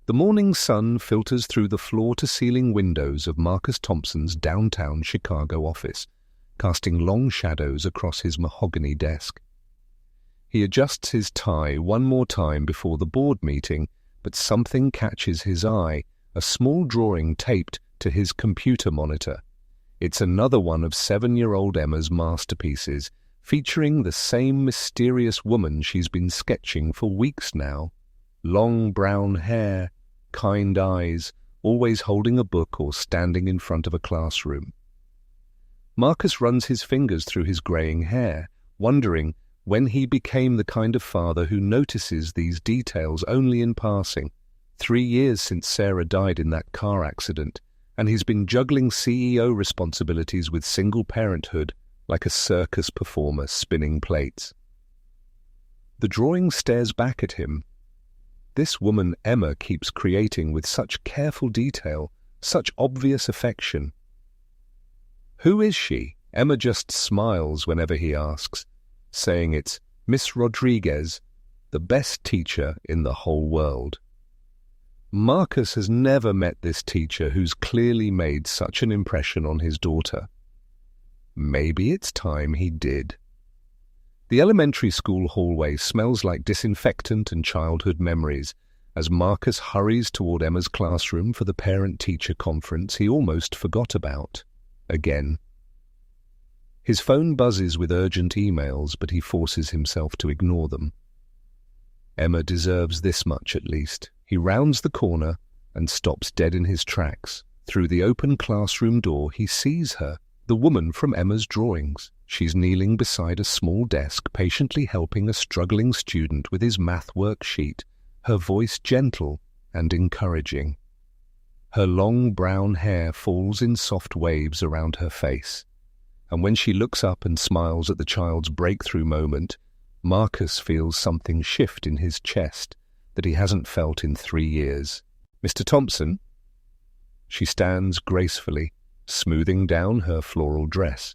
The morning sun filters through the floor-to-ceiling windows of Marcus Thompson's downtown Chicago office, casting long shadows across his mahogany desk. He adjusts his tie one more time before the board meeting, but something catches his eye, a small drawing taped to his computer monitor. It's another one of 7-year-old Emma's masterpieces, featuring the same mysterious woman she's been sketching for weeks now. Long brown hair, kind eyes, always holding a book or standing in front of a classroom. Marcus runs his fingers through his greying hair, wondering when he became the kind of father who notices these details only in passing. 3 years since Sarah died in that car accident, and he's been juggling CEO responsibilities with single parenthood like a circus performer spinning plates. The drawing stares back at him. This woman Emma keeps creating with such careful detail, such obvious affection. Who is she? Emma just smiles whenever he asks, saying it's Miss Rodriguez, the best teacher in the whole world. Marcus has never met this teacher who's clearly made such an impression on his daughter. Maybe it's time he did. The elementary school hallway smells like disinfectant and childhood memories. As Marcus hurries toward Emma's classroom for the parent-teacher conference he almost forgot about. Again. His phone buzzes with urgent emails, but he forces himself to ignore them. Emma deserves this much at least. He rounds the corner and stops dead in his tracks. Through the open classroom door he sees her, the woman from Emma's drawings. She's kneeling beside a small desk, patiently helping a struggling student with his math worksheet, her voice gentle and encouraging. Her long brown hair falls in soft waves around her face, and when she looks up and smiles at the child's breakthrough moment, Marcus feels something shift in his chest that he hasn't felt in 3 years. "Mr. Thompson?" She stands gracefully, smoothing down her floral dress.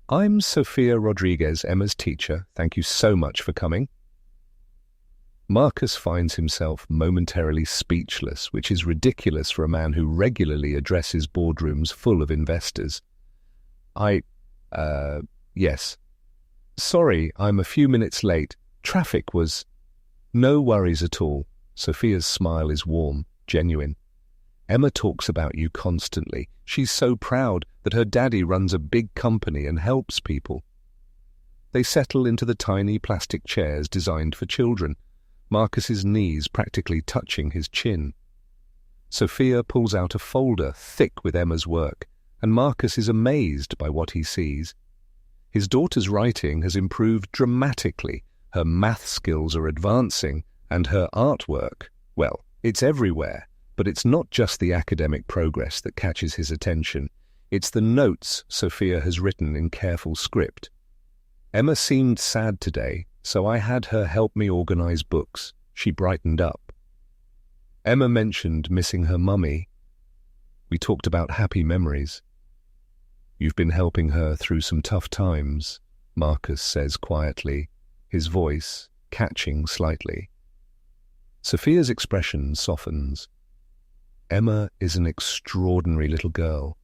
"I'm Sophia Rodriguez, Emma's teacher. Thank you so much for coming." Marcus finds himself momentarily speechless, which is ridiculous for a man who regularly addresses boardrooms full of investors. Yes. Sorry, I'm a few minutes late. Traffic was..." "No worries at all." Sophia's smile is warm, genuine. "Emma talks about you constantly. She's so proud that her daddy runs a big company and helps people." They settle into the tiny plastic chairs designed for children, Marcus's knees practically touching his chin. Sophia pulls out a folder thick with Emma's work, and Marcus is amazed by what he sees. His daughter's writing has improved dramatically, her math skills are advancing, and her artwork, well, it's everywhere. But it's not just the academic progress that catches his attention. It's the notes Sophia has written in careful script. "Emma seemed sad today, so I had her help me organize books." She brightened up. "Emma mentioned missing her mummy. We talked about happy memories." "You've been helping her through some tough times," Marcus says quietly, his voice catching slightly. Sophia's expression softens. Emma is an extraordinary little girl.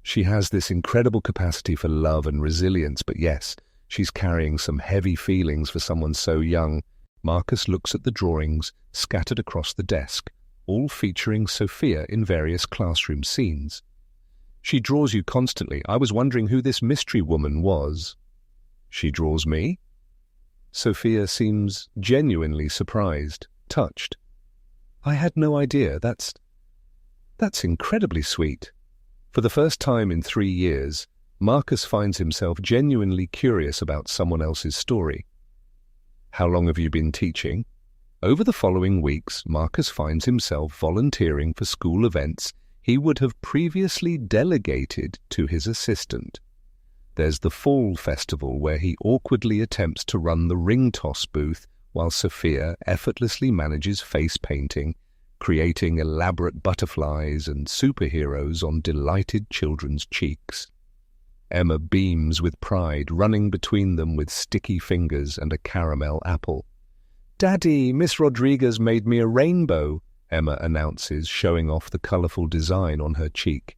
She has this incredible capacity for love and resilience, but yes, she's carrying some heavy feelings for someone so young. Marcus looks at the drawings scattered across the desk, all featuring Sophia in various classroom scenes. "She draws you constantly. I was wondering who this mystery woman was." "She draws me?" Sophia seems genuinely surprised, touched. "I had no idea. That's incredibly sweet." For the first time in 3 years, Marcus finds himself genuinely curious about someone else's story. "How long have you been teaching?" Over the following weeks, Marcus finds himself volunteering for school events he would have previously delegated to his assistant. There's the fall festival where he awkwardly attempts to run the ring toss booth while Sophia effortlessly manages face painting, creating elaborate butterflies and superheroes on delighted children's cheeks. Emma beams with pride, running between them with sticky fingers and a caramel apple. "Daddy, Miss Rodriguez made me a rainbow," Emma announces, showing off the colourful design on her cheek.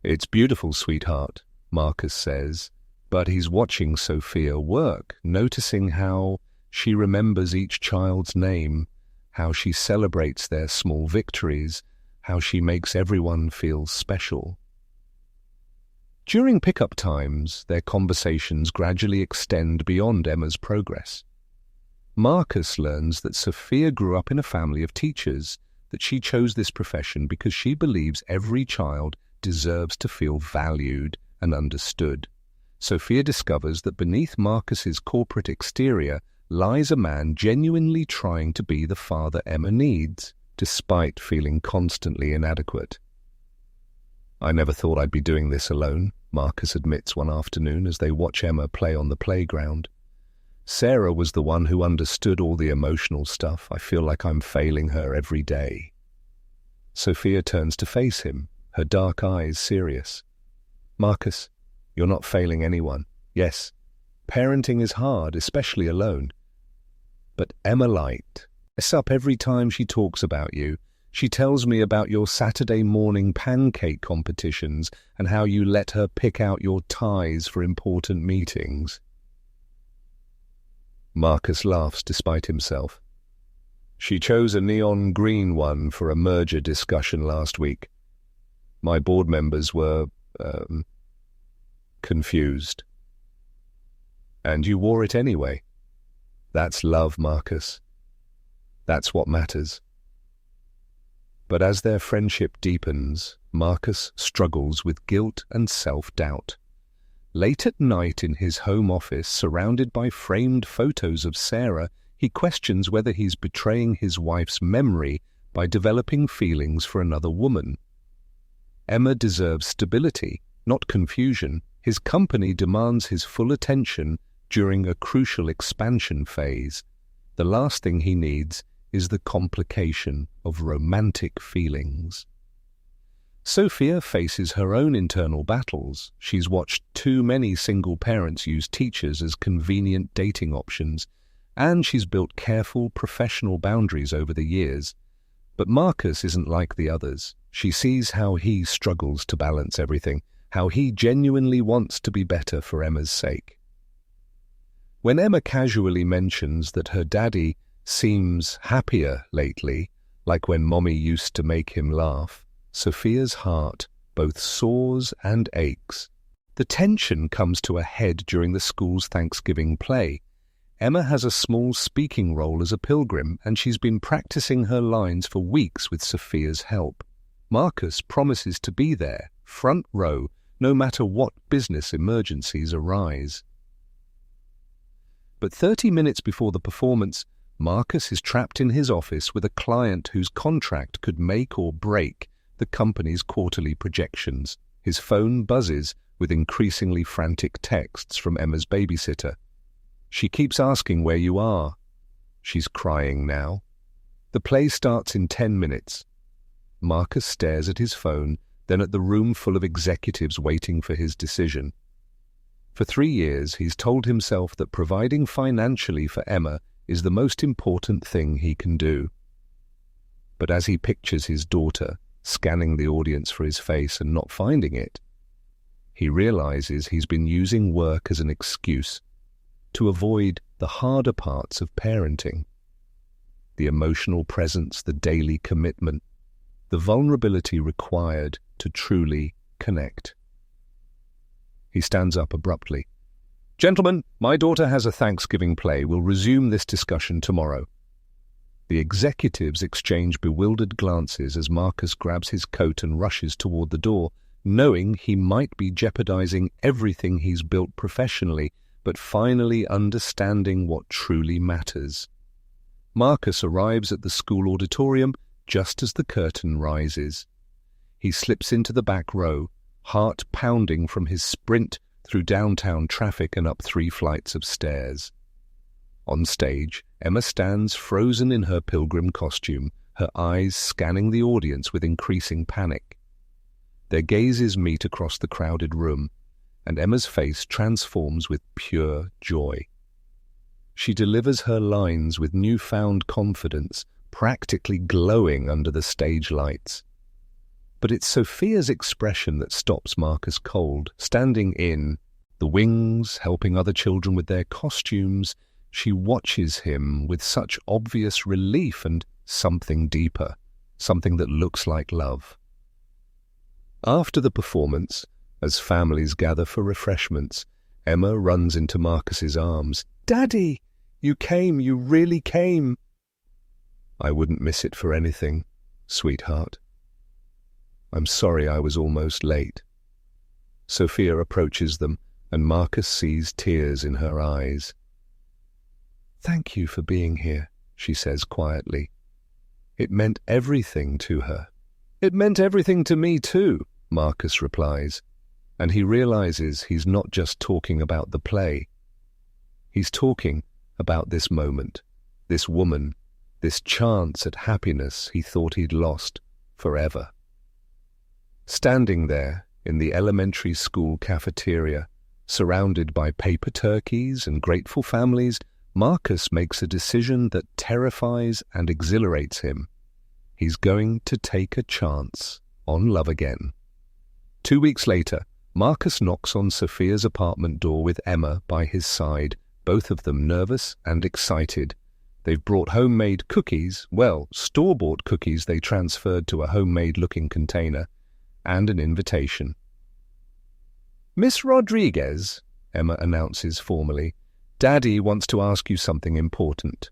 "It's beautiful, sweetheart," Marcus says, but he's watching Sophia work, noticing how she remembers each child's name, how she celebrates their small victories, how she makes everyone feel special. During pickup times, their conversations gradually extend beyond Emma's progress. Marcus learns that Sophia grew up in a family of teachers, that she chose this profession because she believes every child deserves to feel valued and understood. Sophia discovers that beneath Marcus's corporate exterior lies a man genuinely trying to be the father Emma needs, despite feeling constantly inadequate. "I never thought I'd be doing this alone," Marcus admits one afternoon as they watch Emma play on the playground. "Sarah was the one who understood all the emotional stuff. I feel like I'm failing her every day." Sophia turns to face him, her dark eyes serious. "Marcus, you're not failing anyone. Yes, parenting is hard, especially alone. But Emma Light, mess up every time she talks about you. She tells me about your Saturday morning pancake competitions and how you let her pick out your ties for important meetings." Marcus laughs despite himself. "She chose a neon green one for a merger discussion last week. My board members were, confused. And you wore it anyway. That's love, Marcus. That's what matters." But as their friendship deepens, Marcus struggles with guilt and self-doubt. Late at night in his home office, surrounded by framed photos of Sarah, he questions whether he's betraying his wife's memory by developing feelings for another woman. Emma deserves stability, not confusion. His company demands his full attention during a crucial expansion phase. The last thing he needs is the complication of romantic feelings. Sophia faces her own internal battles. She's watched too many single parents use teachers as convenient dating options, and she's built careful professional boundaries over the years. But Marcus isn't like the others. She sees how he struggles to balance everything, how he genuinely wants to be better for Emma's sake. When Emma casually mentions that her daddy seems happier lately, like when Mommy used to make him laugh, Sophia's heart both soars and aches. The tension comes to a head during the school's Thanksgiving play. Emma has a small speaking role as a pilgrim, and she's been practicing her lines for weeks with Sophia's help. Marcus promises to be there, front row, no matter what business emergencies arise. But 30 minutes before the performance, Marcus is trapped in his office with a client whose contract could make or break the company's quarterly projections. His phone buzzes with increasingly frantic texts from Emma's babysitter. She keeps asking where you are. She's crying now. The play starts in 10 minutes. Marcus stares at his phone, then at the room full of executives waiting for his decision. For 3 years, he's told himself that providing financially for Emma is the most important thing he can do. But as he pictures his daughter, scanning the audience for his face and not finding it, he realizes he's been using work as an excuse to avoid the harder parts of parenting. The emotional presence, the daily commitment, the vulnerability required to truly connect. He stands up abruptly. "Gentlemen, my daughter has a Thanksgiving play. We'll resume this discussion tomorrow." The executives exchange bewildered glances as Marcus grabs his coat and rushes toward the door, knowing he might be jeopardizing everything he's built professionally, but finally understanding what truly matters. Marcus arrives at the school auditorium just as the curtain rises. He slips into the back row, heart pounding from his sprint through downtown traffic and up 3 flights of stairs. On stage, Emma stands frozen in her pilgrim costume, her eyes scanning the audience with increasing panic. Their gazes meet across the crowded room, and Emma's face transforms with pure joy. She delivers her lines with newfound confidence, practically glowing under the stage lights. But it's Sophia's expression that stops Marcus cold. Standing in the wings, helping other children with their costumes, she watches him with such obvious relief and something deeper, something that looks like love. After the performance, as families gather for refreshments, Emma runs into Marcus's arms. "Daddy, you came, you really came." "I wouldn't miss it for anything, sweetheart. I'm sorry I was almost late." Sophia approaches them, and Marcus sees tears in her eyes. "Thank you for being here," she says quietly. It meant everything to her. "It meant everything to me too," Marcus replies, and he realizes he's not just talking about the play. He's talking about this moment, this woman, this chance at happiness he thought he'd lost forever. Standing there in the elementary school cafeteria, surrounded by paper turkeys and grateful families, Marcus makes a decision that terrifies and exhilarates him. He's going to take a chance on love again. 2 weeks later, Marcus knocks on Sophia's apartment door with Emma by his side, both of them nervous and excited. They've brought homemade cookies, well, store-bought cookies they transferred to a homemade-looking container, and an invitation. "Miss Rodriguez," Emma announces formally, "Daddy wants to ask you something important."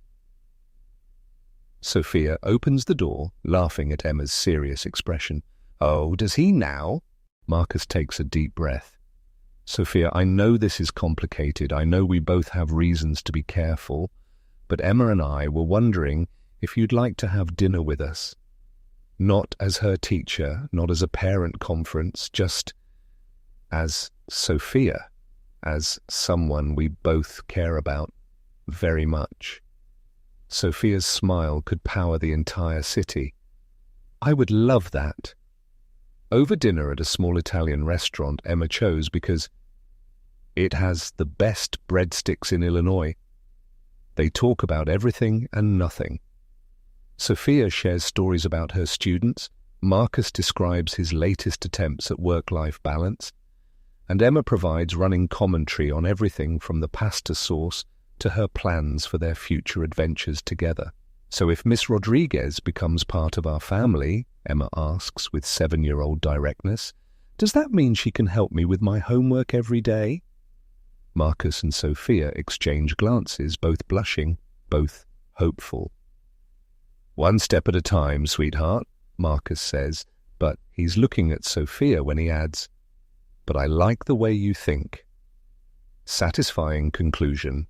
Sophia opens the door, laughing at Emma's serious expression. "Oh, does he now?" Marcus takes a deep breath. "Sophia, I know this is complicated. I know we both have reasons to be careful, but Emma and I were wondering if you'd like to have dinner with us. Not as her teacher, not as a parent conference, just as Sophia, as someone we both care about very much." Sophia's smile could power the entire city. "I would love that." Over dinner at a small Italian restaurant Emma chose because it has the best breadsticks in Illinois. They talk about everything and nothing. Sophia shares stories about her students, Marcus describes his latest attempts at work-life balance, and Emma provides running commentary on everything from the pasta sauce to her plans for their future adventures together. "So if Miss Rodriguez becomes part of our family," Emma asks with 7-year-old directness, "does that mean she can help me with my homework every day?" Marcus and Sophia exchange glances, both blushing, both hopeful. "One step at a time, sweetheart," Marcus says, but he's looking at Sophia when he adds, "But I like the way you think." Satisfying conclusion,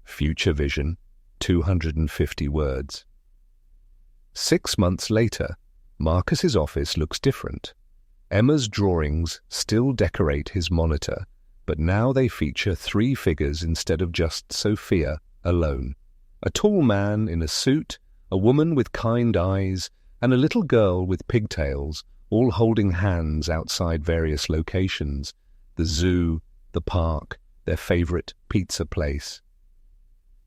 future vision, 250 words. 6 months later, Marcus's office looks different. Emma's drawings still decorate his monitor, but now they feature 3 figures instead of just Sophia alone. A tall man in a suit, a woman with kind eyes, and a little girl with pigtails, all holding hands outside various locations: the zoo, the park, their favorite pizza place.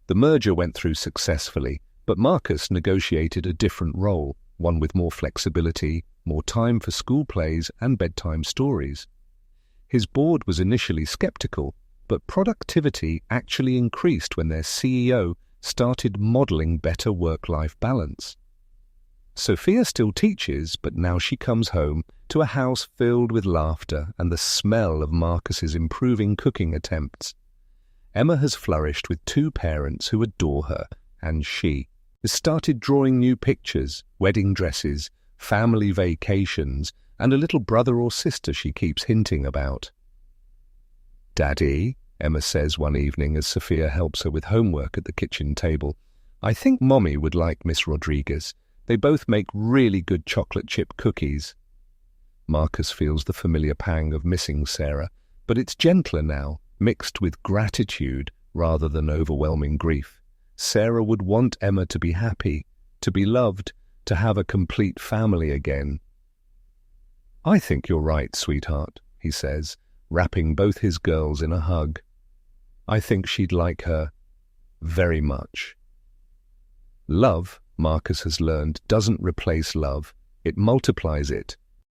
The merger went through successfully, but Marcus negotiated a different role, one with more flexibility, more time for school plays and bedtime stories. His board was initially skeptical, but productivity actually increased when their CEO started modeling better work-life balance. Sophia still teaches, but now she comes home to a house filled with laughter and the smell of Marcus's improving cooking attempts. Emma has flourished with 2 parents who adore her, and she has started drawing new pictures, wedding dresses, family vacations, and a little brother or sister she keeps hinting about. "Daddy," Emma says one evening as Sophia helps her with homework at the kitchen table, "I think Mommy would like Miss Rodriguez. They both make really good chocolate chip cookies." Marcus feels the familiar pang of missing Sarah, but it's gentler now, mixed with gratitude rather than overwhelming grief. Sarah would want Emma to be happy, to be loved, to have a complete family again. "I think you're right, sweetheart," he says, wrapping both his girls in a hug. "I think she'd like her very much. Love, Marcus has learned, doesn't replace love, it multiplies it.